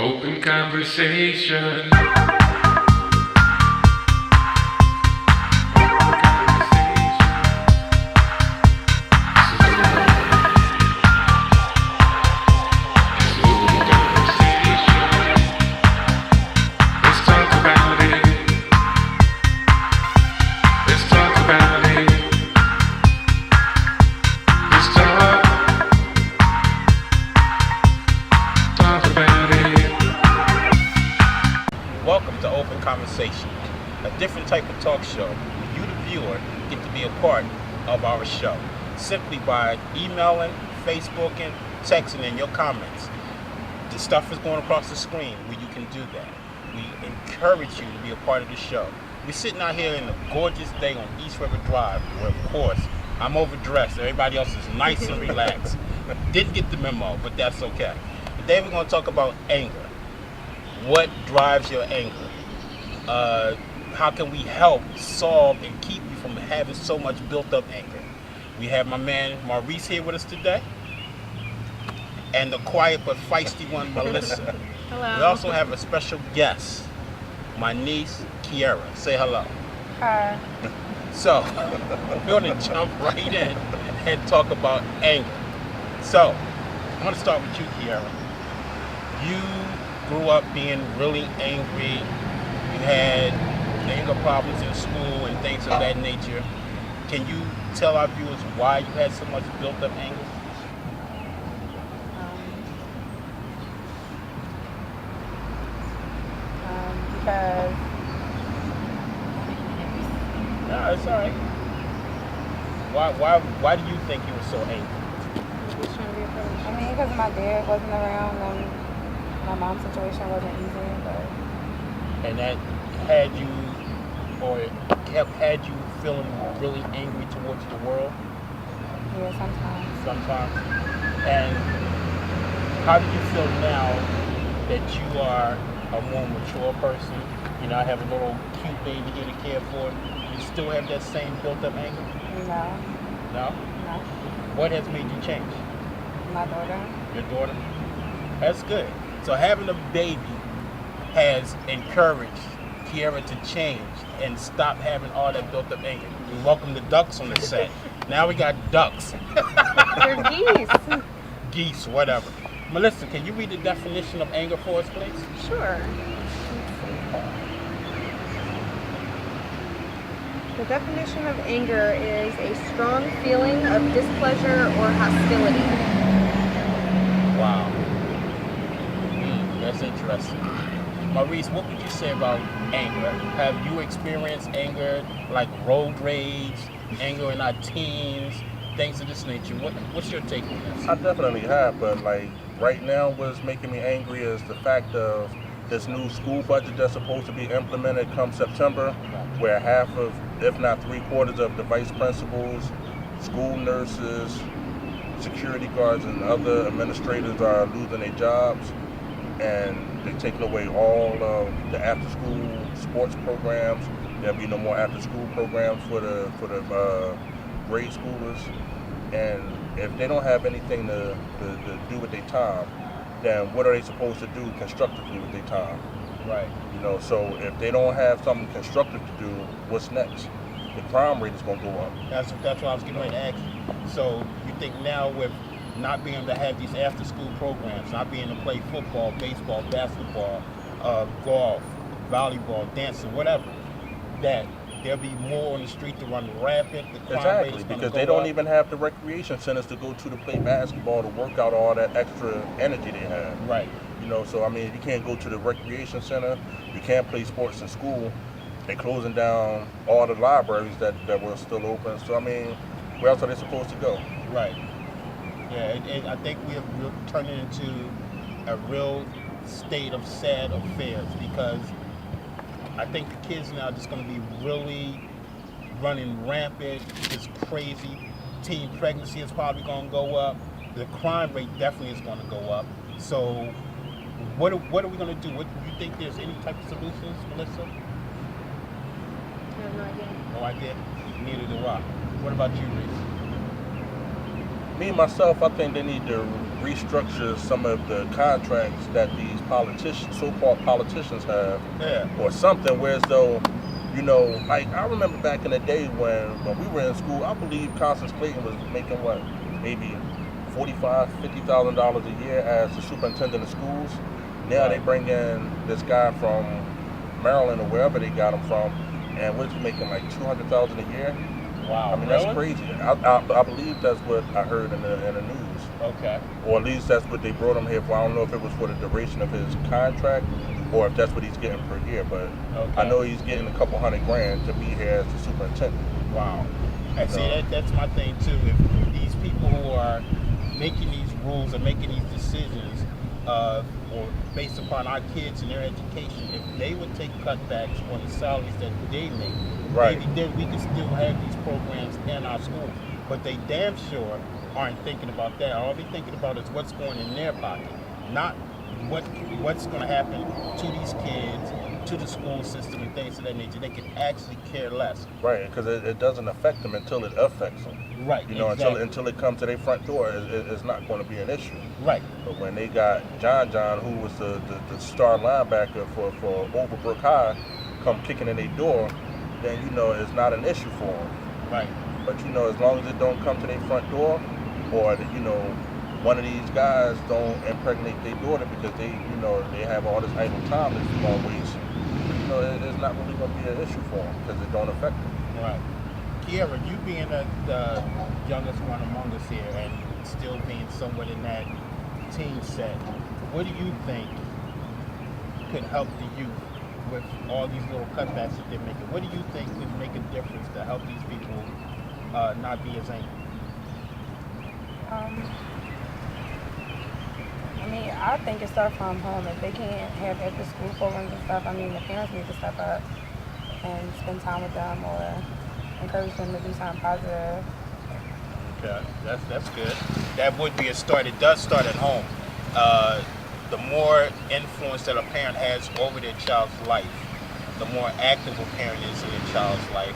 Open conversation. Welcome to Open Conversation, a different type of talk show where you, the viewer, get to be a part of our show simply by emailing, Facebooking, texting in your comments. The stuff is going across the screen where you can do that. We encourage you to be a part of the show. We're sitting out here in a gorgeous day on East River Drive, where, of course, I'm overdressed. Everybody else is nice and relaxed. Didn't get the memo, but that's okay. Today we're going to talk about anger. What drives your anger? How can we help solve and keep you from having so much built up anger? We have my man Maurice here with us today, and the quiet but feisty one, Melissa. Hello. We also have a special guest, my niece, Kiera. Say hello. Hi. So, we're going to jump right in and talk about anger. So, I'm going to start with you, Kiera. You grew up being really angry. You had anger problems in school and things of that nature. Can you tell our viewers why you had so much built up anger? Because No, it's all right. Why do you think you were so angry? I mean, because my dad wasn't around and my mom's situation wasn't easy, but And that had you, or had you feeling really angry towards the world yeah, sometimes? And how do you feel now that you are a more mature person? You know, I have a little cute baby here to care for. You still have that same built up anger? no. No? What has made you change? My daughter. Your daughter? That's good. So having a baby has encouraged Kiera to change and stop having all that built up anger. We welcome the ducks on the set. Now we got ducks. They're geese. Geese, whatever. Melissa, can you read the definition of anger for us, please? Sure. The definition of anger is a strong feeling of displeasure or hostility. Wow. That's interesting. Maurice, what would you say about anger? Have you experienced anger like road rage, anger in our teens, things of this nature? What's your take on this? I definitely have, but like right now what's making me angry is the fact of this new school budget that's supposed to be implemented come September, where half of, if not 3/4 of the vice principals, school nurses, security guards, and other administrators are losing their jobs, and they're taking away all of the after-school sports programs. There'll be no more after-school programs for the grade schoolers, and if they don't have anything to do with their time, then what are they supposed to do constructively with their time? Right. You know, so if they don't have something constructive to do, what's next? The crime rate is going to go up. That's what I was getting ready to ask you. So you think now with not being able to have these after-school programs, not being able to play football, baseball, basketball, golf, volleyball, dancing, whatever, that there'll be more on the street to run rapid. The crime rate is Exactly, gonna because go they don't up. even have the recreation centers to go to play basketball to work out all that extra energy they have. Right. You know, so I mean, you can't go to the recreation center, you can't play sports in school. They're closing down all the libraries that were still open. So I mean, where else are they supposed to go? Right. Yeah, I think we're turning into a real state of sad affairs because I think the kids now are just going to be really running rampant. It's crazy. Teen pregnancy is probably going to go up. The crime rate definitely is going to go up. So what are we going to do? Do you think there's any type of solutions, Melissa? I have no idea. No idea. Neither do I. What about you, Reese? Me myself, I think they need to restructure some of the contracts that these politicians, so-called politicians, have, Yeah. or something. Whereas though, you know, like I remember back in the day when we were in school, I believe Constance Clayton was making what, maybe $50,000 a year as the superintendent of schools. Now they Right. bring in this guy from Maryland or wherever they got him from, and what's he making, like 200,000 a year? Wow. I mean, really? that's crazy. I believe that's what I heard in the news, Okay. or at least that's what they brought him here for. I don't know if it was for the duration of his contract, or if that's what he's getting per year. But Okay. I know he's getting a couple $100,000 to be here as the superintendent. Wow. And see, So- that's my thing too. If these people who are making these rules and making these decisions, or based upon our kids and their education, if they would take cutbacks on the salaries that they make, Right. maybe then we could still have these programs in our schools. But they damn sure aren't thinking about that. All they're thinking about is what's going in their pocket, not what's going to happen to these kids, to the school system and things of that nature. They can actually care less. Right, because it doesn't affect them until it affects them. Right. You know, exactly. until it comes to their front door, it's not going to be an issue. Right. But when they got John, who was the star linebacker for Overbrook High, come kicking in their door, then you know it's not an issue for them. Right. But you know, as long as it don't come to their front door, or that, you know, one of these guys don't impregnate their daughter because they have all this idle time that's going to waste, you know, it's not really going to be an issue for them because it don't affect them. Right. Kiera, you being the youngest one among us here and still being somewhat in that team set, what do you think could help the youth with all these little cutbacks that they're making? What do you think could make a difference to help these people not be as angry? I mean, I think it starts from home. If they can't have after school programs and stuff, I mean, the parents need to step up and spend time with them or encourage them to do something positive. Okay, that's good. That would be a start. It does start at home. The more influence that a parent has over their child's life, the more active a parent is in their child's life,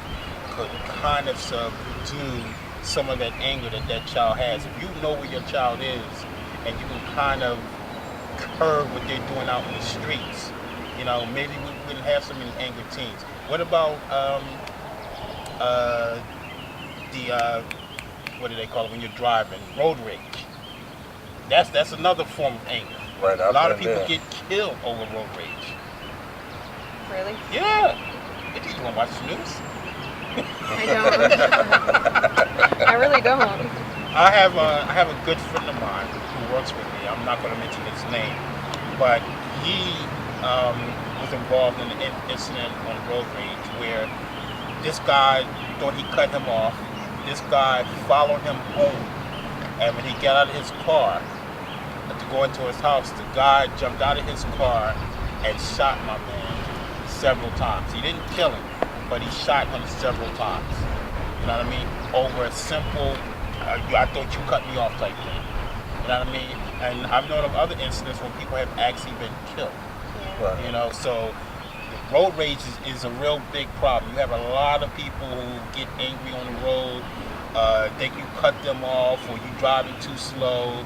could kind of subdue some of that anger that child has. If you know where your child is and you can kind of curb what they're doing out in the streets, you know, maybe we wouldn't have so many angry teens. What about what do they call it when you're driving? Road rage. That's another form of anger. Right. A lot of people get killed over road rage. Really? Yeah. Did you want to watch the news? I don't. I really don't. I have a good friend of mine who works with me. I'm not going to mention his name, but he was involved in an incident on road rage where this guy thought he cut him off. This guy followed him home, and when he got out of his car to go into his house, the guy jumped out of his car and shot my man several times. He didn't kill him, but he shot him several times. You know what I mean? Over a simple, I thought you cut me off type thing. You know what I mean? And I've known of other incidents where people have actually been killed. Right. You know, so road rage is a real big problem. You have a lot of people who get angry on the road, think you cut them off or you driving too slow,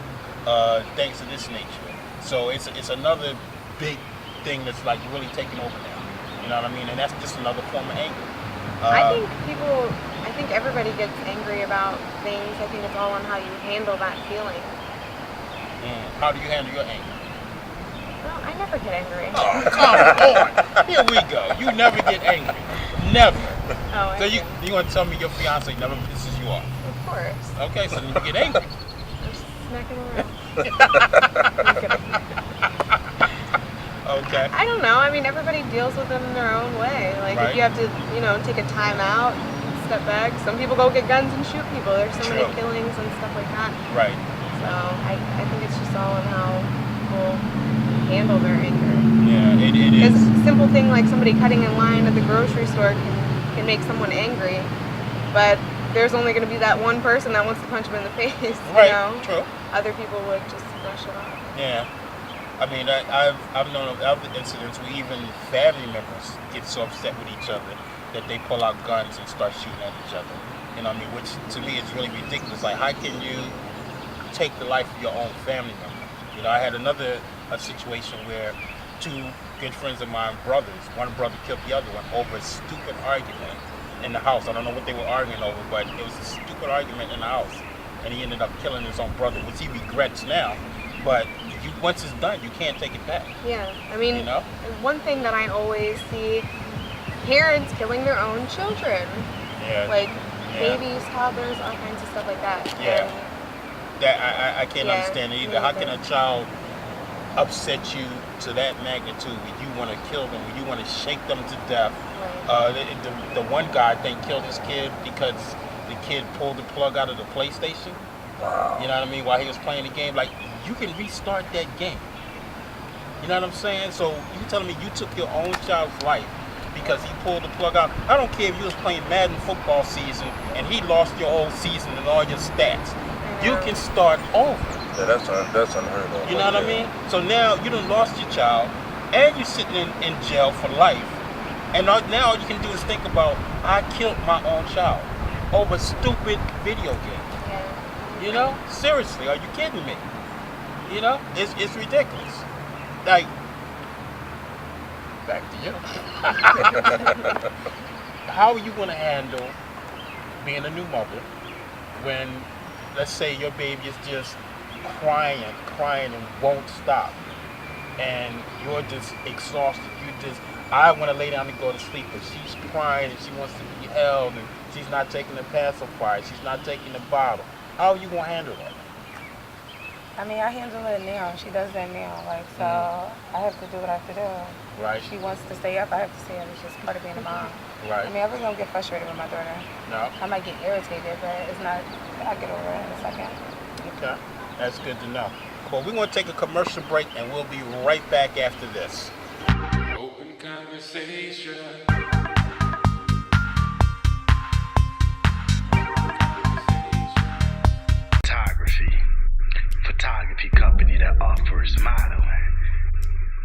things of this nature. So it's another big thing that's like really taking over now. You know what I mean? And that's just another form of anger. I think everybody gets angry about things. I think it's all on how you handle that feeling. How do you handle your anger? Well, I never get angry. Oh, come on. Here we go. You never get angry. Never. Oh, So you want to tell me your fiance never pisses you off? Of course. Okay, so you get angry. I'm just smacking around. I'm kidding. Okay. I don't know. I mean, everybody deals with them in their own way. Like, Right. if you have to, take a time out, step back. Some people go get guns and shoot people. There's so many True. killings and stuff like that. Right. So I think it's just all on how people handle their anger. Yeah, it Because is. a simple thing like somebody cutting in line at the grocery store can make someone angry, but there's only going to be that one person that wants to punch them in the face. Right. You know? True. Other people would just brush it off. Yeah. I mean, I've known of other incidents where even family members get so upset with each other that they pull out guns and start shooting at each other. You know what I mean? Which to me is really ridiculous. Like, how can you take the life of your own family member. I had another situation where two good friends of mine, brothers, one brother killed the other one over a stupid argument in the house. I don't know what they were arguing over, but it was a stupid argument in the house. And he ended up killing his own brother, which he regrets now. But once it's done, you can't take it back. Yeah, I mean, one thing that I always see, parents killing their own children. Yeah. Like babies, toddlers, all kinds of stuff like that. Yeah. And that I can't understand it either. How can a child upset you to that magnitude where you want to kill them, where you want to shake them to death? Right. The one guy, I think, killed his kid because the kid pulled the plug out of the PlayStation. Wow. You know what I mean? While he was playing the game. Like, you can restart that game. You know what I'm saying? So you telling me you took your own child's life because he pulled the plug out? I don't care if you was playing Madden football season and he lost your whole season and all your stats. You can start over. Yeah, that's unheard of. You know what I mean? So now you done lost your child and you're sitting in jail for life. And now all you can do is think about, I killed my own child over a stupid video game. Yeah. Seriously, are you kidding me? It's ridiculous. Like, back to you. How are you going to handle being a new mother when, let's say, your baby is just crying and won't stop, and you're just exhausted? I want to lay down and go to sleep, but she's crying and she wants to be held, and she's not taking the pacifier, she's not taking the bottle. How are you going to handle that? I mean, I handle it now. She does that now. So I have to do what I have to do. Right. If she wants to stay up, I have to stay up. It's just part of being a mom. Right. I mean, I really don't get frustrated with my daughter. No. I might get irritated, but it's not, I get over it in a second. Okay. That's good to know. Well, we're going to take a commercial break, and we'll be right back after this. Open conversation. Photography company that offers modeling,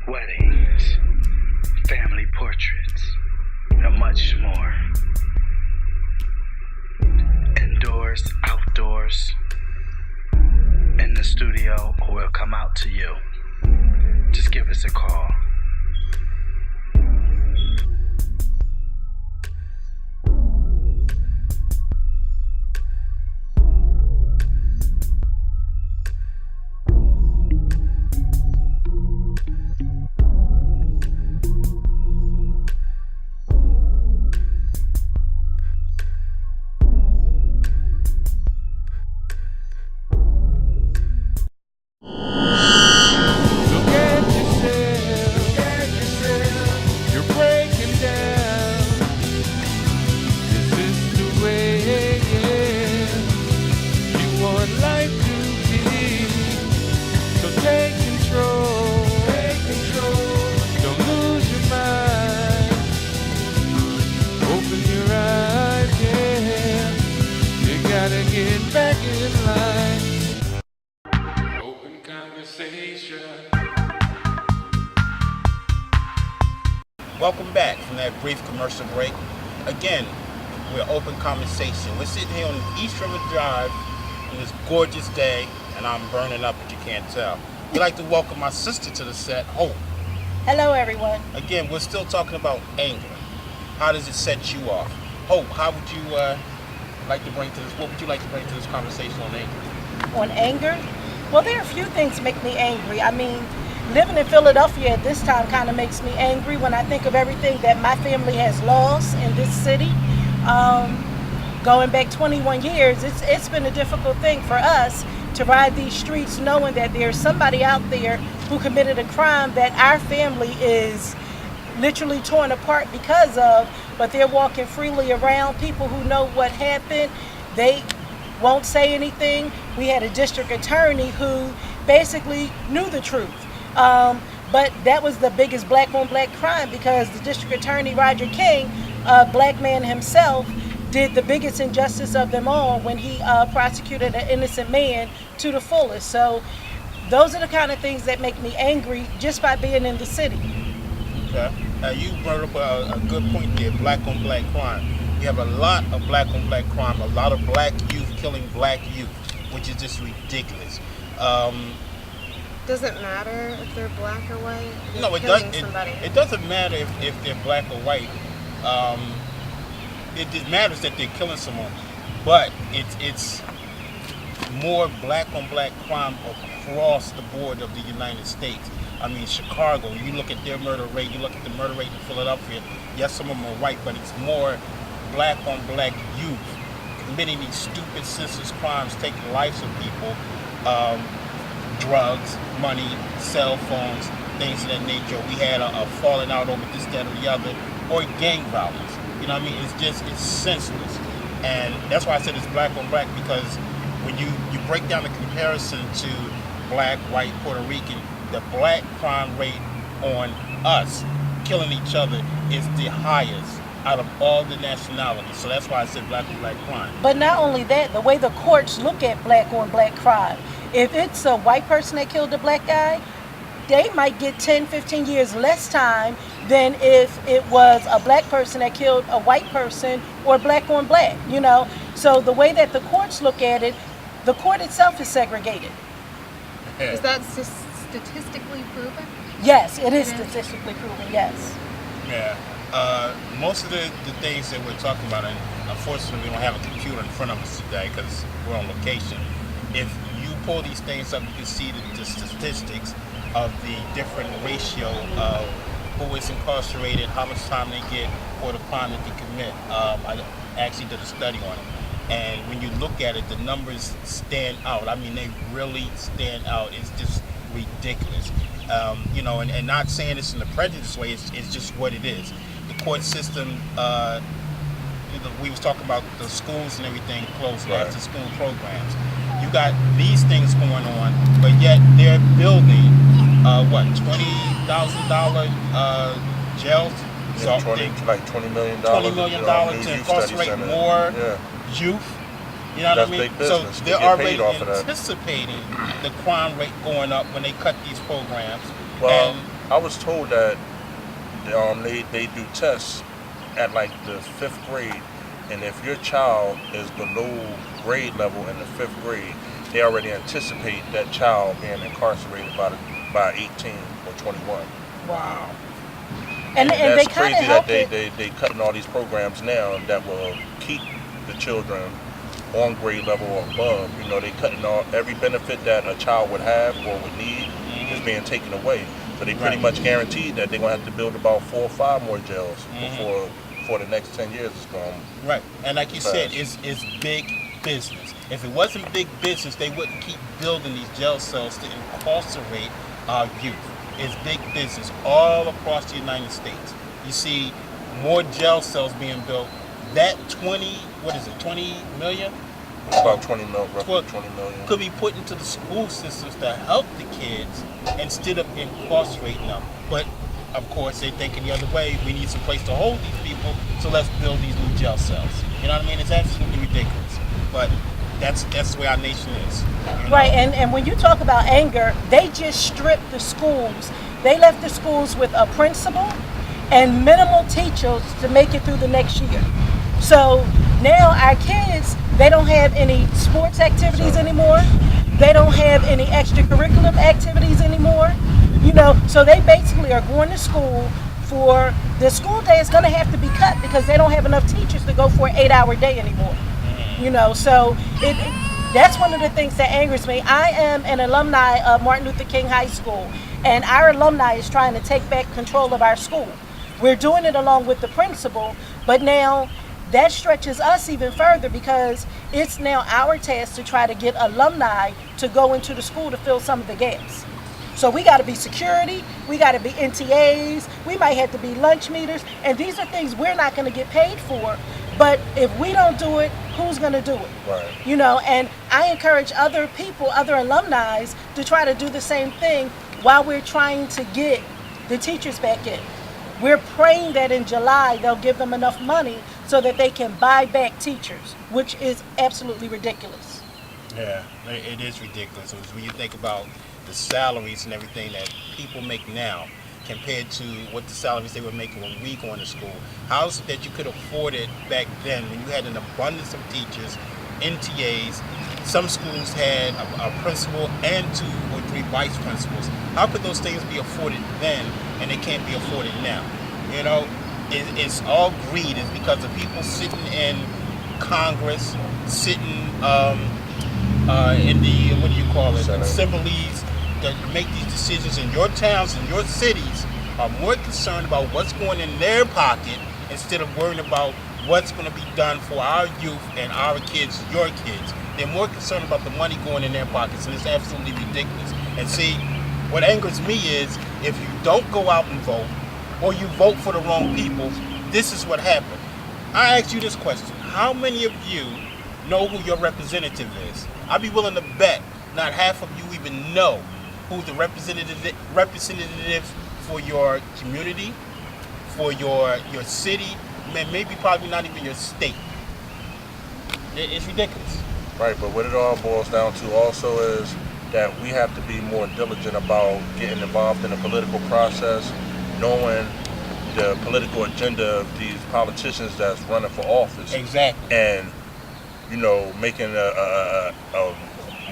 weddings, family portraits, and much more. Indoors, outdoors, in the studio, or we'll come out to you. Just give us a call. Welcome back from that brief commercial break. Again, we're open conversation. We're sitting here on East River Drive on this gorgeous day, and I'm burning up, but you can't tell. We'd like to welcome my sister to the set, Hope. Hello, everyone. Again, we're still talking about anger. How does it set you off? Hope, how would you like to bring to this? What would you like to bring to this conversation on anger? On anger? Well, there are a few things that make me angry. I mean, living in Philadelphia at this time kind of makes me angry when I think of everything that my family has lost in this city. Going back 21 years, it's been a difficult thing for us to ride these streets knowing that there's somebody out there who committed a crime that our family is literally torn apart because of, but they're walking freely around. People who know what happened, they won't say anything. We had a district attorney who basically knew the truth. But that was the biggest black on black crime because the district attorney, Roger King, a black man himself, did the biggest injustice of them all when he prosecuted an innocent man to the fullest. So those are the kind of things that make me angry just by being in the city. Okay. You brought up a good point there, black on black crime. You have a lot of black on black crime, a lot of black youth killing black youth. which is just ridiculous. Does it matter if they're black or white? No, it Killing doesn't. somebody. It doesn't matter if they're black or white. It matters that they're killing someone, but it's more black on black crime across the board of the United States. I mean, Chicago, you look at their murder rate, you look at the murder rate in Philadelphia, yes, some of them are white, but it's more black on black youth committing these stupid, senseless crimes, taking the lives of people, drugs, money, cell phones, things of that nature. We had a falling out over this, that, or the other, or gang violence. You know what I mean? It's senseless. And that's why I said it's black on black, because when you break down the comparison to black, white, Puerto Rican, the black crime rate on us killing each other is the highest out of all the nationalities. So that's why I said black on black crime. But not only that, the way the courts look at black on black crime, if it's a white person that killed a black guy, they might get 10, 15 years less time than if it was a black person that killed a white person or black on black, you know? So the way that the courts look at it, the court itself is segregated. Is that statistically proven? Yes, it is statistically proven, yes. Yeah. Most of the things that we're talking about, and unfortunately we don't have a computer in front of us today because we're on location. If you pull these things up, you can see the statistics of the different ratio of who is incarcerated, how much time they get for the crime that they commit. I actually did a study on it. And when you look at it, the numbers stand out. I mean, they really stand out. It's just ridiculous. You know, and not saying this in a prejudice way, it's just what it is. The court system, we was talking about the schools and everything closed, Right. after school programs. You got these things going on, but yet they're building, $20,000 jails? Yeah, So like $20 million. $20 million to incarcerate more youth. You know what That's I mean? big business. So They they're get already paid off of that. anticipating the crime rate going up when they cut these programs. Well, And I was told that they do tests at like the 5th grade, and if your child is below grade level in the 5th grade, they already anticipate that child being incarcerated by 18 or 21. Wow. And they that's kind crazy of help that it. they cutting all these programs now that will keep the children on grade level or above. You know, they cutting every benefit that a child would have or would need is being taken away. So they pretty much guaranteed that they're gonna have to build about 4 or 5 more jails before the next 10 years is gone. right, and like you said, it's big business. If it wasn't big business, they wouldn't keep building these jail cells to incarcerate our youth. It's big business all across the United States. You see more jail cells being built. That 20 million? About 20 million, roughly Well, 20 million. could be put into the school systems to help the kids instead of incarcerating them. But of course, they're thinking the other way. We need some place to hold these people, so let's build these new jail cells. You know what I mean? It's absolutely ridiculous. But that's the way our nation is. You know? Right, and when you talk about anger, they just stripped the schools. They left the schools with a principal and minimal teachers to make it through the next year. So now our kids, they don't have any sports activities anymore. They don't have any extracurricular activities anymore. You know, so they basically are going to school for the school day is going to have to be cut because they don't have enough teachers to go for an 8-hour day anymore. You know, so that's one of the things that angers me. I am an alumni of Martin Luther King High School, and our alumni is trying to take back control of our school. We're doing it along with the principal, but now that stretches us even further because it's now our task to try to get alumni to go into the school to fill some of the gaps. So we got to be security, we got to be NTAs, we might have to be lunch meters, and these are things we're not going to get paid for. But if we don't do it, who's going to do it? Right. You know, and I encourage other people, other alumni, to try to do the same thing while we're trying to get the teachers back in. We're praying that in July they'll give them enough money so that they can buy back teachers, which is absolutely ridiculous. Yeah, it is ridiculous. When you think about the salaries and everything that people make now compared to what the salaries they were making when we going to school. How is it that you could afford it back then when you had an abundance of teachers, NTAs. Some schools had a principal and 2 or 3 vice principals. How could those things be afforded then and they can't be afforded now? You know, it's all greed. It's because of people sitting in Congress, sitting in the, what do you call it, assemblies that make these decisions in your towns and your cities are more concerned about what's going in their pocket instead of worrying about what's going to be done for our youth and our kids, your kids. They're more concerned about the money going in their pockets, and it's absolutely ridiculous. And see, what angers me is if you don't go out and vote, or you vote for the wrong people, this is what happened. I ask you this question. How many of you know who your representative is? I'd be willing to bet not half of you even know who the representative for your community, for your city, maybe probably not even your state. It's ridiculous. Right, but what it all boils down to also is that we have to be more diligent about getting involved in the political process, knowing the political agenda of these politicians that's running for office. Exactly. And, you know, making a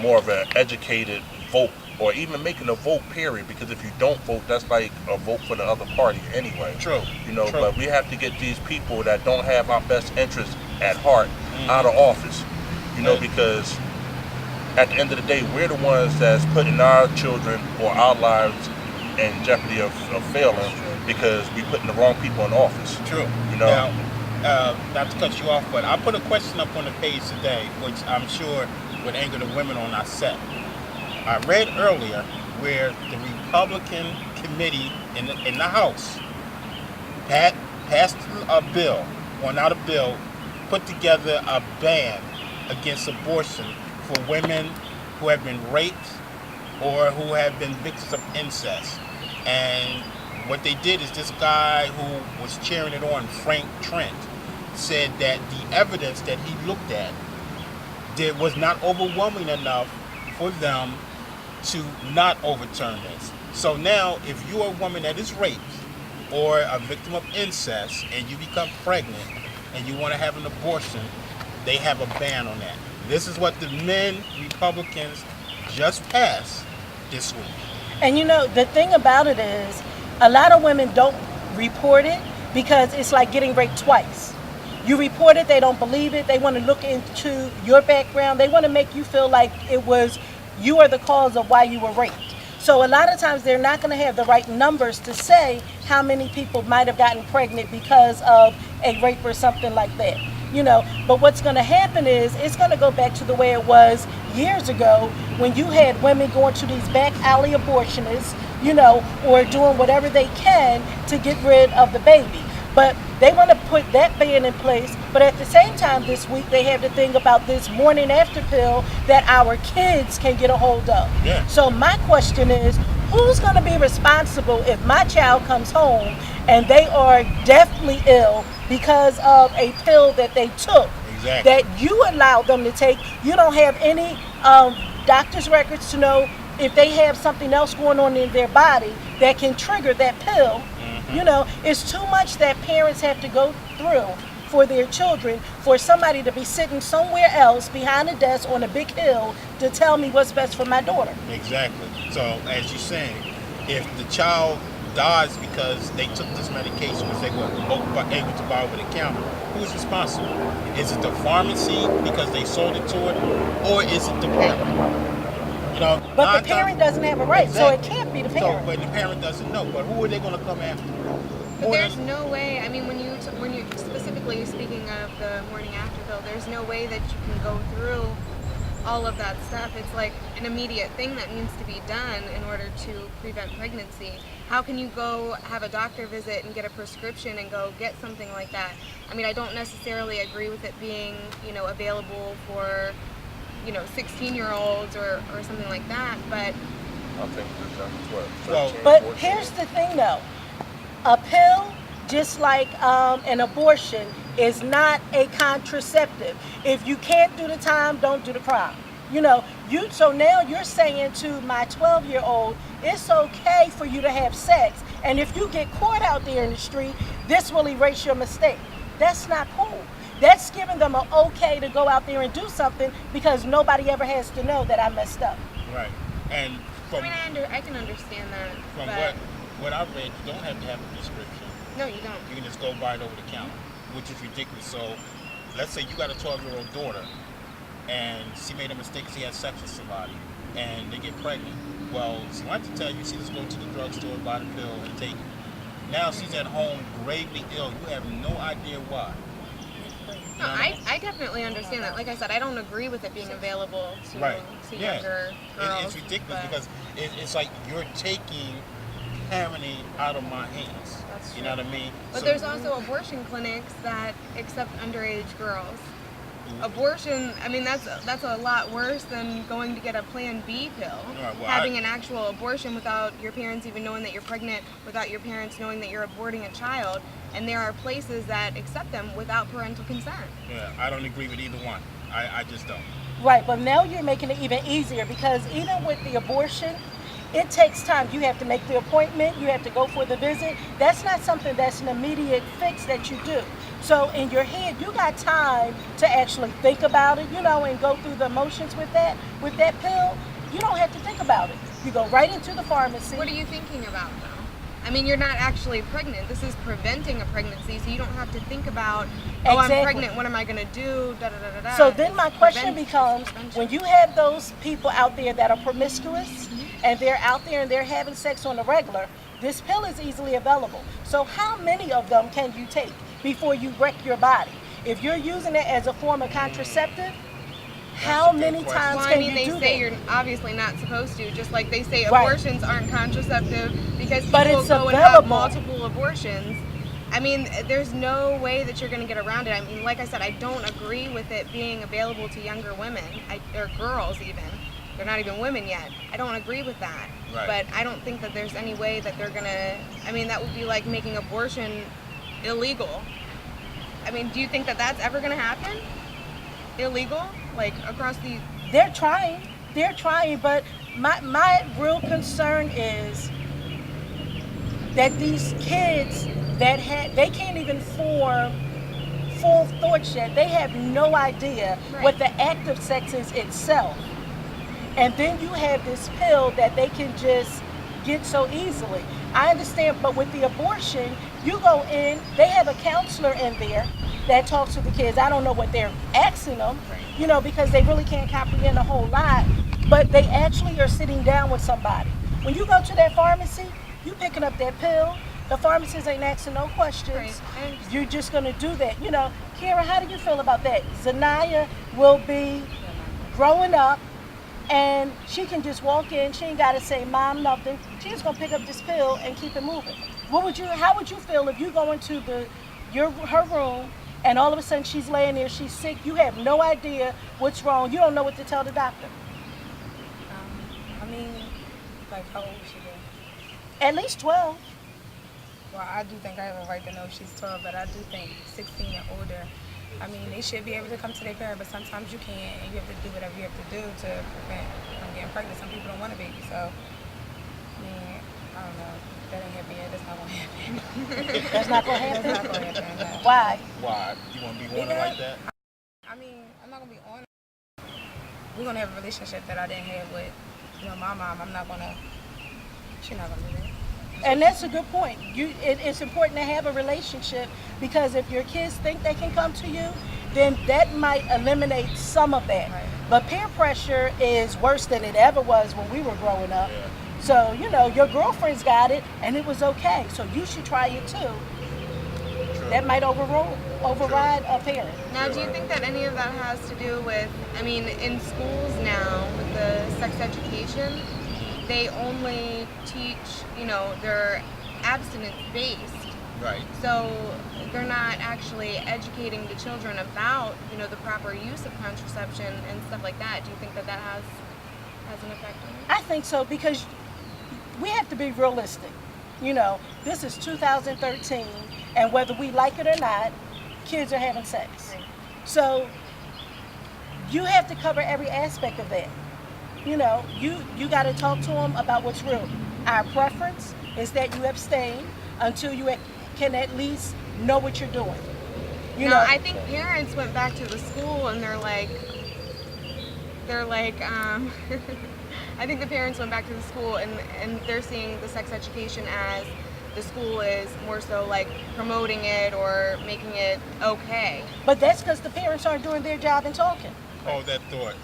more of an educated vote, or even making a vote period, because if you don't vote, that's like a vote for the other party anyway. True. You know, True. but we have to get these people that don't have our best interests at heart out of office. You know, because at the end of the day, we're the ones that's putting our children or our lives in jeopardy of failing because we putting the wrong people in office. True. You know? Now, not to cut you off, but I put a question up on the page today, which I'm sure would anger the women on our set. I read earlier where the Republican committee in the House passed a bill, or not a bill, put together a ban against abortion for women who have been raped or who have been victims of incest. And what they did is this guy who was cheering it on, Frank Trent, said that the evidence that he looked at was not overwhelming enough for them to not overturn this. So now, if you're a woman that is raped or a victim of incest and you become pregnant and you want to have an abortion, they have a ban on that. This is what the men Republicans just passed this week. And you know, the thing about it is, a lot of women don't report it because it's like getting raped twice. You report it, they don't believe it, they want to look into your background, they want to make you feel like you are the cause of why you were raped. So a lot of times they're not going to have the right numbers to say how many people might have gotten pregnant because of a rape or something like that. You know, but what's going to happen is it's going to go back to the way it was years ago when you had women going to these back alley abortionists, you know, or doing whatever they can to get rid of the baby. But they want to put that ban in place. But at the same time this week, they have to think about this morning after pill that our kids can get a hold of. Yeah. So my question is, who's going to be responsible if my child comes home and they are deathly ill because of a pill that they took, Exactly. that you allowed them to take? You don't have any doctor's records to know if they have something else going on in their body that can trigger that pill. You know, it's too much that parents have to go through for their children, for somebody to be sitting somewhere else behind a desk on a big hill to tell me what's best for my daughter. Exactly. So, as you're saying, if the child dies because they took this medication, which they were able to buy over the counter, who's responsible? Is it the pharmacy because they sold it to it, or is it the parent? You know, But the parent doesn't have a right, so it Exactly. can't be the So, parent. but the parent doesn't know. But who are they going to come after? But there's no way, I mean, when you're specifically speaking of the morning after pill, there's no way that you can go through all of that stuff. It's like an immediate thing that needs to be done in order to prevent pregnancy. How can you go have a doctor visit and get a prescription and go get something like that? I mean, I don't necessarily agree with it being, you know, available for, you know, 16-year-olds or something like that, but I think that's what. Well, 13, But 14. here's the thing though, a pill, just like an abortion, is not a contraceptive. If you can't do the time, don't do the crime. You know, so now you're saying to my 12-year-old, it's okay for you to have sex, and if you get caught out there in the street, this will erase your mistake. That's not cool. That's giving them an okay to go out there and do something because nobody ever has to know that I messed up. Right. And from I can understand that. from but what I've read, you don't have to have a prescription. no, you don't. You can just go buy it over the counter, which is ridiculous. So, let's say you got a 12-year-old daughter, and she made a mistake. She had sex with somebody, and they get pregnant. Well, she wants to tell you, she just go to the drugstore, buy the pill, and take it. Now she's at home, gravely ill. You have no idea why. No, I definitely understand that. Like I said, I don't agree with it being available to, Right. to Yeah. younger girls. It's ridiculous but because it's like you're taking parenting out of my hands. That's You know true. what I mean? But So- there's also abortion clinics that accept underage girls. Abortion, I mean, that's a lot worse than going to get a Plan B pill. Right, well, Having an actual abortion without your parents even knowing that you're pregnant, without your parents knowing that you're aborting a child. And there are places that accept them without parental consent. Yeah, I don't agree with either one. I just don't. Right, but now you're making it even easier because even with the abortion, it takes time. You have to make the appointment, you have to go for the visit. That's not something that's an immediate fix that you do. So in your head, you got time to actually think about it, and go through the motions with that. With that pill, you don't have to think about it. You go right into the pharmacy. What are you thinking about though? I mean, you're not actually pregnant. This is preventing a pregnancy, so you don't have to think about, oh, Exactly. I'm pregnant, what am I going to do, da-da-da-da-da. So then my question It's becomes, prevention. when you have those people out there that are promiscuous and they're out there and they're having sex on the regular, this pill is easily available. So how many of them can you take before you wreck your body? If you're using it as a form of contraceptive, how a good many question. times Well, can I mean, you they do say that? you're obviously not supposed to, just like they say Right. abortions aren't contraceptive because people But it's go and have available. multiple abortions. I mean, there's no way that you're going to get around it. I mean, like I said, I don't agree with it being available to younger women, or girls even. They're not even women yet. I don't agree with that. Right. But I don't think that there's any way that they're going to, I mean, that would be like making abortion illegal. I mean, do you think that that's ever going to happen? Illegal? Like across the... They're trying, but my real concern is that these kids they can't even form full thoughts yet. They have no idea what the act of sex is itself. And then you have this pill that they can just get so easily. I understand, but with the abortion, you go in, they have a counselor in there that talks to the kids. I don't know what they're asking them, because they really can't comprehend a whole lot, but they actually are sitting down with somebody. When you go to that pharmacy, you picking up that pill, the pharmacist ain't asking no questions. Right. I understand. You're just gonna do that. Kira, how do you feel about that? Zanaya will be growing up and she can just walk in, she ain't gotta say mom nothing. She's just gonna pick up this pill and keep it moving. How would you feel if you go into her room and all of a sudden she's laying there, she's sick, you have no idea what's wrong, you don't know what to tell the doctor? I mean, like how old is she then? At least 12. Well, I do think I have a right to know if she's 12, but I do think 16 and older, I mean, they should be able to come to their parent, but sometimes you can't, and you have to do whatever you have to do to prevent from getting pregnant. Some people don't want a baby, so, I mean, I don't know. That ain't happening yet. That's not going to happen. That's not gonna happen? That's not going to happen. No. Why? Why? You want to be wanted like that? I mean, I'm not going to be on. We're going to have a relationship that I didn't have with, my mom. I'm not going to, she's not going to do that. And that's a good point. It's important to have a relationship because if your kids think they can come to you, then that might eliminate some of that. Right. But peer pressure is worse than it ever was when we were growing up. Yeah. So, your girlfriend's got it and it was okay. So you should try it too. True. That might override a parent. Now, do you think that any of that has to do with, I mean, in schools now, with the sex education, they only teach, they're abstinence-based. Right. So they're not actually educating the children about, the proper use of contraception and stuff like that. Do you think that has an effect on it? I think so because we have to be realistic. This is 2013 and whether we like it or not, kids are having sex. Right. So you have to cover every aspect of that. You got to talk to them about what's real. Our preference is that you abstain until you can at least know what you're doing. You No, know, I think parents went back to the school and they're like, I think the parents went back to the school and they're seeing the sex education as the school is more so like promoting it or making it okay. but that's because the parents aren't doing their job and talking. Hold that thought.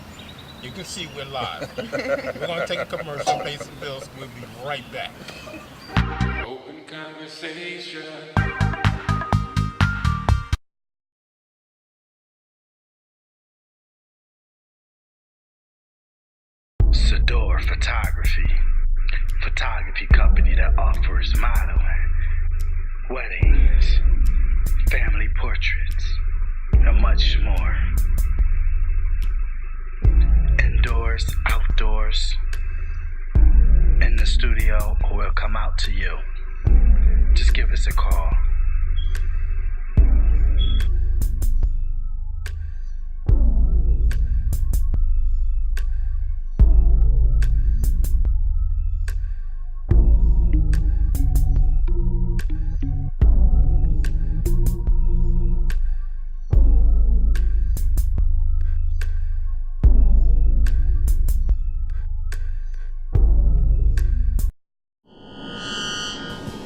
You can see we're live. We're going to take a commercial, pay some bills. We'll be right back. Open conversation. Sador photography company that offers modeling, weddings, family portraits, and much more. Indoors, outdoors, in the studio, or we'll come out to you. Just give us a call.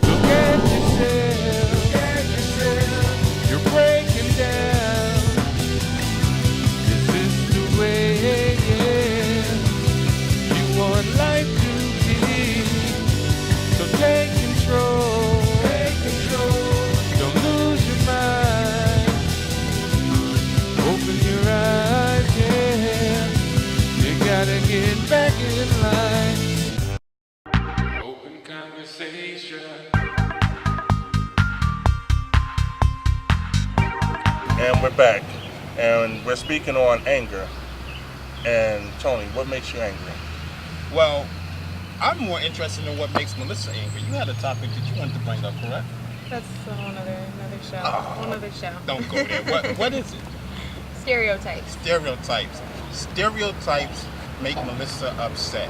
Look at yourself, you're breaking down. Is this the way you want life to be? So take control, don't lose your mind. Open your eyes, yeah, you gotta get back in line. Open conversation. And we're back, and we're speaking on anger. And Tony, what makes you angry? Well, I'm more interested in what makes Melissa angry. You had a topic that you wanted to bring up, correct? That's a whole another show. Whole other show. Don't go there. What is it? Stereotypes. Stereotypes. Stereotypes make Melissa upset.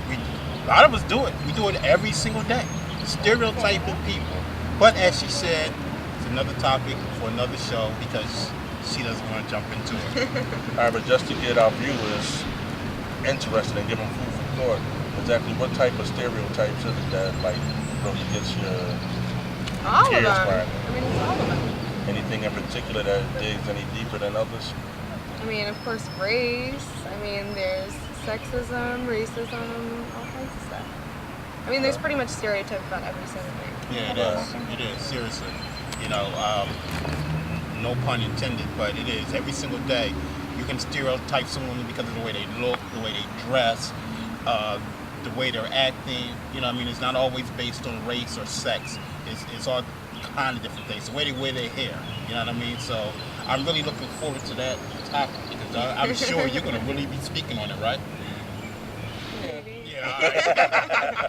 A lot of us do it. We do it every single day. Stereotyping people. But as she said, it's another topic for another show because she doesn't want to jump into it. However, just to get our viewers interested and give them food for thought, exactly what type of stereotypes is it that like really gets your All of them. tears firing? I mean, it's all of them. Anything in particular that digs any deeper than others? I mean, of course, race. I mean, there's sexism, racism, all kinds of stuff. I mean, there's pretty much stereotypes about every single thing. Yeah, it is. It is, seriously. You know, no pun intended, but it is. Every single day, you can stereotype someone because of the way they look, the way they dress, the way they're acting. You know what I mean? It's not always based on race or sex. It's all kind of different things. The way they wear their hair. You know what I mean? So I'm really looking forward to that topic because I'm sure you're going to really be speaking on it, right? Maybe. Yeah.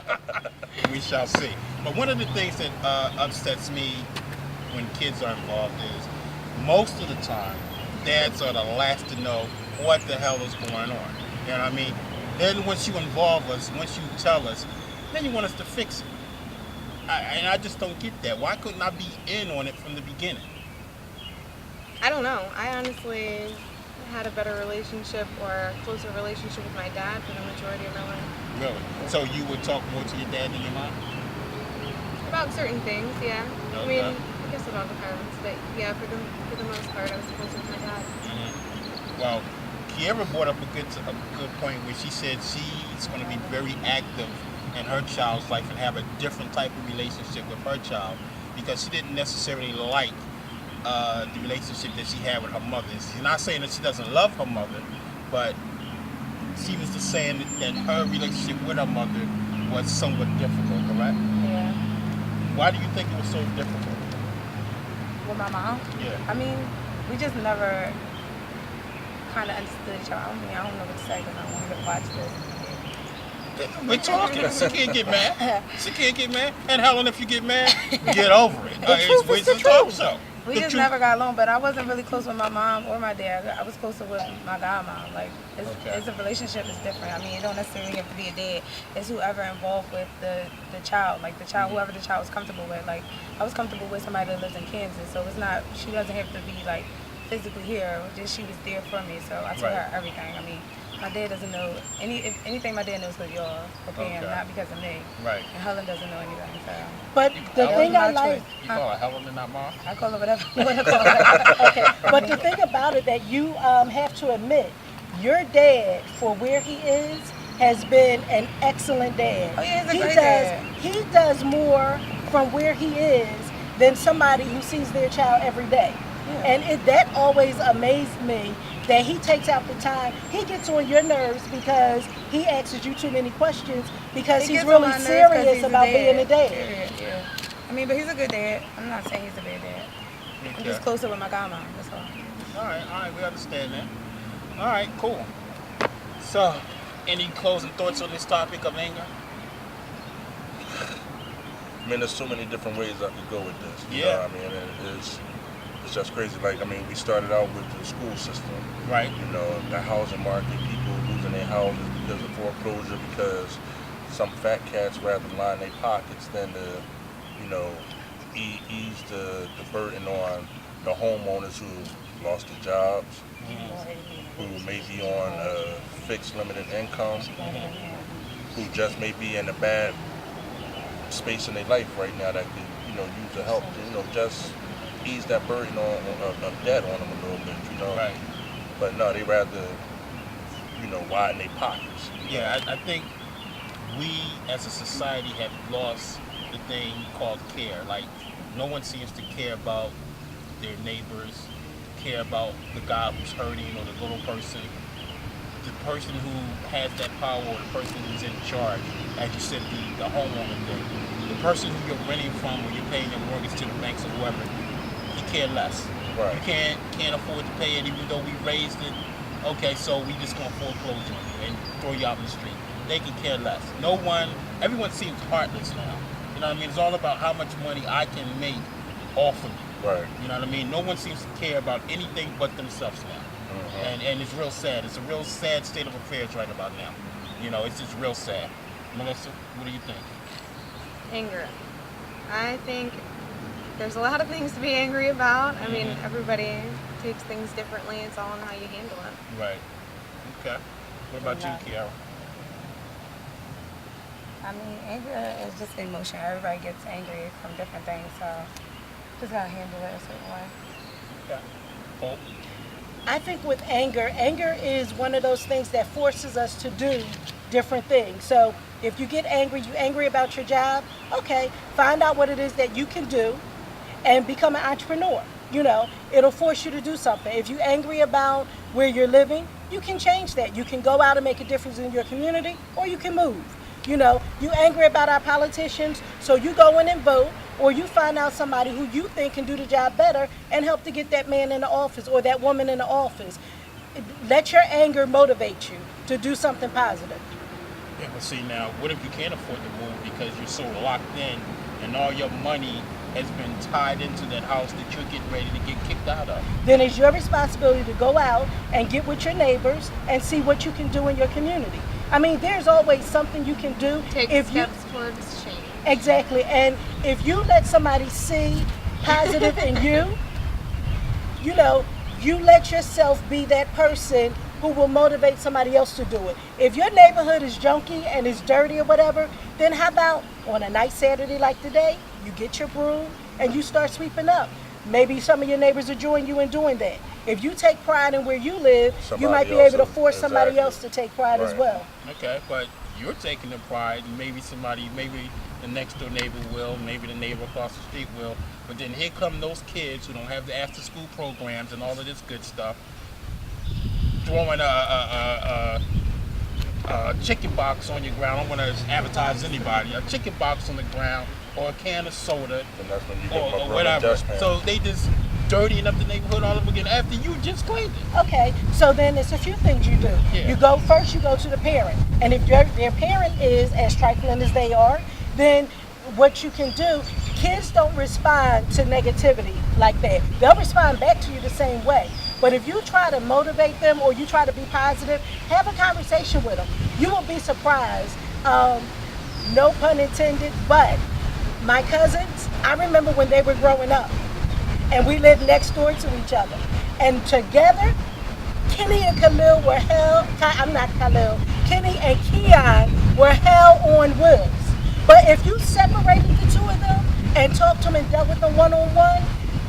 We shall see. But one of the things that upsets me when kids are involved is most of the time, dads are the last to know what the hell is going on. You know what I mean? Then once you involve us, once you tell us, then you want us to fix it. And I just don't get that. Why couldn't I be in on it from the beginning? I don't know. I honestly had a better relationship or a closer relationship with my dad for the majority of my life. Really? So you would talk more to your dad than your mom? About certain things, yeah. I Okay. mean, I guess it all depends, but yeah, for the most part, I was closer with my dad. Mm-hmm. Well, Kiera brought up a good point where she said she's going to be very active in her child's life and have a different type of relationship with her child because she didn't necessarily like the relationship that she had with her mother. She's not saying that she doesn't love her mother, but she was just saying that her relationship with her mother was somewhat difficult, correct? Yeah. Why do you think it was so difficult? With my mom? Yeah. I mean, we just never kind of understood each other. I don't know what to say because I don't want to watch this. We're talking. She can't get mad. She can't get mad. And Helen, if you get mad, get over it. The truth is the It's a talk truth. show. We just never got along, but I wasn't really close with my mom or my dad. I was closer with my godmom. Like, it's a relationship is different. I mean, it don't necessarily have to be a dad. It's whoever involved with the child. Like, the child, whoever the child was comfortable with. Like, I was comfortable with somebody that lives in Kansas, so it's not, she doesn't have to be, like, physically here. Just she was there for me, so I tell her everything. I mean, my dad doesn't know if anything. My dad knows because y'all for Pam, not because of me. Right. And Helen doesn't know anything. So. But the thing I like, You call her Helen and not Mom? I call her whatever you want to call her. okay. But the thing about it that you have to admit, your dad, for where he is, has been an excellent dad. Oh, yeah, he's a great dad. He does more from where he is than somebody who sees their child every day. Yeah. And that always amazed me, that he takes out the time. He gets on your nerves because he asks you too many questions because he's really serious about being a dad. Yeah. I mean, but he's a good dad. I'm not saying he's a bad dad. I'm just closer with my godmom, that's all. All right, we understand that. All right, cool. So, any closing thoughts on this topic of anger? I mean, there's so many different ways I could go with this. You Yeah. know what I mean, it's just crazy. Like, I mean, we started out with the school system. Right. You know, the housing market, people losing their houses because of foreclosure, because some fat cats rather line their pockets than to, you know, ease the burden on the homeowners who lost their jobs, who may be on a fixed limited income, who just may be in a bad space in their life right now that could, you know, use the help to, you know, just ease that burden of debt on them a little bit, you know. Right. But no, they rather, you know, widen their pockets. Yeah, I think we as a society have lost the thing called care. Like, no one seems to care about their neighbors, care about the guy who's hurting or the little person. The person who has that power or the person who's in charge, as you said, the homeowner thing. The person who you're renting from or you're paying your mortgage to the banks or whoever, he care less. Right. You can't afford to pay it even though we raised it. Okay, so we just gonna foreclose on you and throw you out in the street. They can care less. Everyone seems heartless now. You know what I mean? It's all about how much money I can make off of you. Right. You know what I mean? No one seems to care about anything but themselves now. And it's real sad. It's a real sad state of affairs right about now. You know, it's just real sad. Melissa, what do you think? Anger. I think there's a lot of things to be angry about. I mean, everybody takes things differently. It's all on how you handle it. Right. Okay. What about you, Kiara? I mean, anger is just emotion. Everybody gets angry from different things, so just gotta handle it a certain way. Yeah. Paul? I think with anger is one of those things that forces us to do different things. So if you get angry, you're angry about your job, okay, find out what it is that you can do and become an entrepreneur. You know, it'll force you to do something. If you're angry about where you're living, you can change that. You can go out and make a difference in your community, or you can move. You know, you angry about our politicians, so you go in and vote, or you find out somebody who you think can do the job better and help to get that man in the office or that woman in the office. Let your anger motivate you to do something positive. Yeah, but see now, what if you can't afford to move because you're so locked in and all your money has been tied into that house that you're getting ready to get kicked out of? Then it's your responsibility to go out and get with your neighbors and see what you can do in your community. I mean, there's always something you can do. Take if steps towards change. Exactly. And if you let somebody see positive in you, you know, you let yourself be that person who will motivate somebody else to do it. If your neighborhood is junky and is dirty or whatever, then how about on a nice Saturday like today, you get your broom and you start sweeping up. Maybe some of your neighbors will join you in doing that. If you take pride in where you live, you might be able to force somebody else to take pride as well. Okay, but you're taking the pride, and maybe the next door neighbor will, maybe the neighbor across the street will, but then here come those kids who don't have the after school programs and all of this good stuff, throwing a chicken box on your ground. I don't want to advertise anybody. A chicken box on the ground or a can of soda And that's when you or whatever. So they just dirtying up the neighborhood all over again after you just cleaned it. Okay, so then it's a few things you do. Yeah. You go first, you go to the parent. And if their parent is as trifling as they are, then what you can do, kids don't respond to negativity like that. They'll respond back to you the same way. But if you try to motivate them or you try to be positive, have a conversation with them. You will be surprised. No pun intended, but my cousins, I remember when they were growing up and we lived next door to each other. And together, Kenny and Khalil were Kenny and Keon were hell on wheels. But if you separated the two of them and talked to them and dealt with them one-on-one,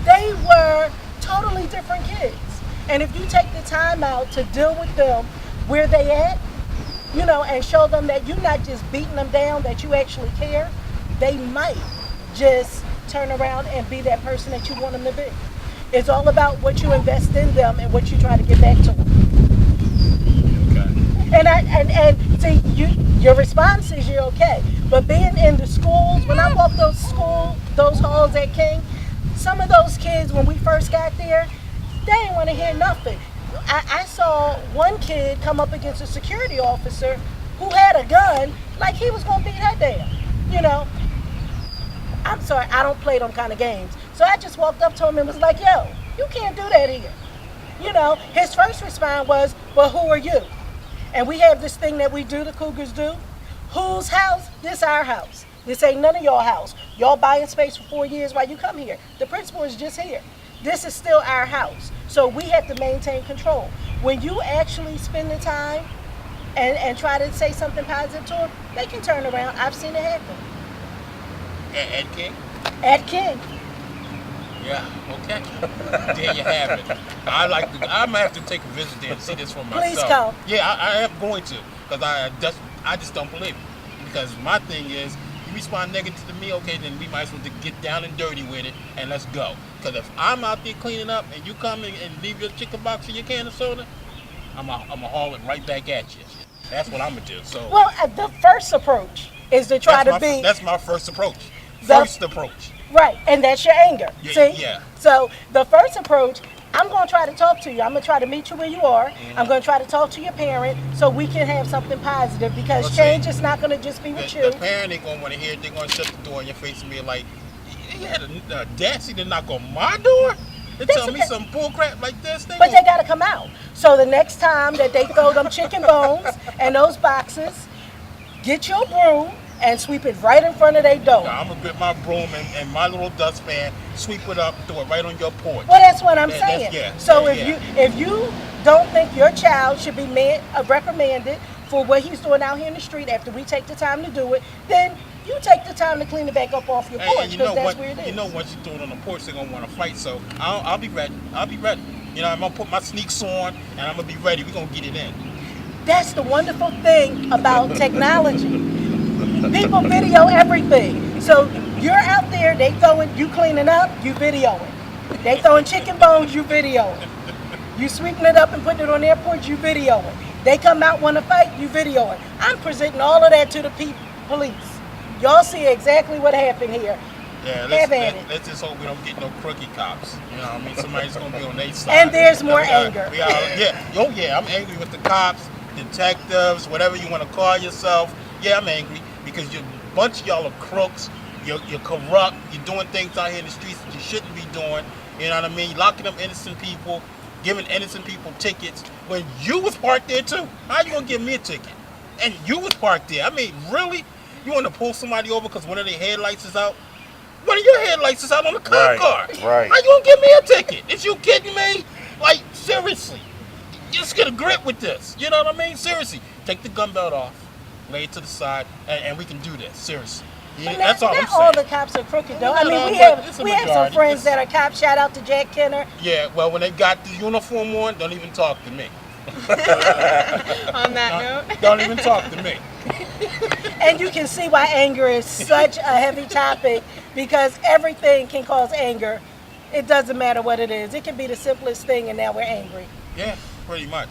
they were totally different kids. And if you take the time out to deal with them where they at, you know, and show them that you're not just beating them down, that you actually care, they might just turn around and be that person that you want them to be. It's all about what you invest in them and what you try to get back to them. Okay. And see, your response is you're okay. But being in the schools, when I walk those halls at King, some of those kids, when we first got there, they didn't want to hear nothing. I saw one kid come up against a security officer who had a gun like he was going to beat her down. You know, I'm sorry, I don't play them kind of games. So I just walked up to him and was like, yo, you can't do that here. You know, his first response was, well, who are you? And we have this thing that we do, the Cougars do. Whose house? This our house. This ain't none of y'all house. Y'all buying space for 4 years while you come here. The principal is just here. This is still our house. So we have to maintain control. When you actually spend the time and try to say something positive to them, they can turn around. I've seen it happen. At King? At King. Yeah, okay. There you have it. I might have to take a visit there and see this for myself. Please come. Yeah, I am going to, because I just don't believe it. Because my thing is, you respond negative to me, okay, then we might as well get down and dirty with it and let's go. Because if I'm out there cleaning up and you come and leave your chicken box and your can of soda, I'm going to haul it right back at you. That's what I'm going to do. So Well, the first approach is to try to be... That's my first approach. Approach. Right, and that's your anger. Yeah, See? yeah. So the first approach, I'm going to try to talk to you. I'm going to try to meet you where you are. I'm going to try to talk to your parent so we can have something positive, because Well, change see, is not going to just be with The you. parent ain't going to want to hear it. They're going to shut the door in your face and be like, you had the audacity to knock on my door? They That's tell me okay. some bullcrap like this? But they got to come out. So the next time that they throw them chicken bones and those boxes, get your broom and sweep it right in front of their door. I'm going to get my broom and my little dustpan, sweep it up, throw it right on your porch. Well, that's what I'm That's- saying. yeah, So yeah. if you don't think your child should be reprimanded for what he's doing out here in the street after we take the time to do it, then you take the time to clean it back up off your porch, And because that's where it is. you know, once you throw it on the porch, they're going to want to fight. So I'll be ready. I'll be ready. You know, I'm going to put my sneaks on and I'm going to be ready. We're going to get it in. That's the wonderful thing about technology. People video everything. So you're out there, you cleaning up, you videoing. They throwing chicken bones, you videoing. You sweeping it up and putting it on their porch, you videoing. They come out, want to fight, you videoing. I'm presenting all of that to the police. Y'all see exactly what happened here. Yeah, let's just hope we don't get no crooked cops. You know what I mean? Somebody's going to be on their side. And there's more anger. I'm angry with the cops, detectives, whatever you want to call yourself. Yeah, I'm angry because a bunch of y'all are crooks. You're corrupt. You're doing things out here in the streets that you shouldn't be doing. You know what I mean? Locking up innocent people, giving innocent people tickets when you was parked there too. How you going to give me a ticket? And you was parked there. I mean, really? You want to pull somebody over because one of their headlights is out? One of your headlights is out on the cop car. Right. How you gonna give me a ticket? Is you kidding me? Like, seriously. Just get a grip with this. You know what I mean? Seriously. Take the gun belt off, lay it to the side, and we can do this. Seriously. Yeah, that's all I'm Not all saying. the cops are crooked though. No, I mean, no, we but it's have a some majority. friends that are cops. Shout out to Jack Kenner. Yeah, well, when they got the uniform on, don't even talk to me. On that note. Don't even talk to me. And you can see why anger is such a heavy topic, because everything can cause anger. It doesn't matter what it is. It can be the simplest thing and now we're angry. Yeah, pretty much.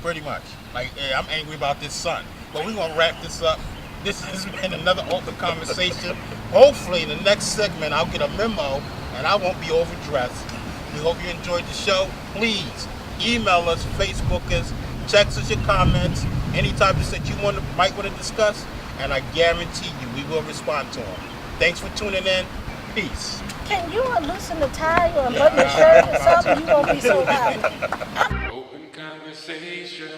Pretty much. Like, yeah, I'm angry about this sun. But we're going to wrap this up. This has been another open conversation. Hopefully, in the next segment, I'll get a memo and I won't be overdressed. We hope you enjoyed the show. Please email us, Facebook us, text us your comments, any topics that you might want to discuss, and I guarantee you we will respond to them. Thanks for tuning in. Peace. Can you unloosen the tie or unbutton the shirt or something? You won't be so loud. Open conversation.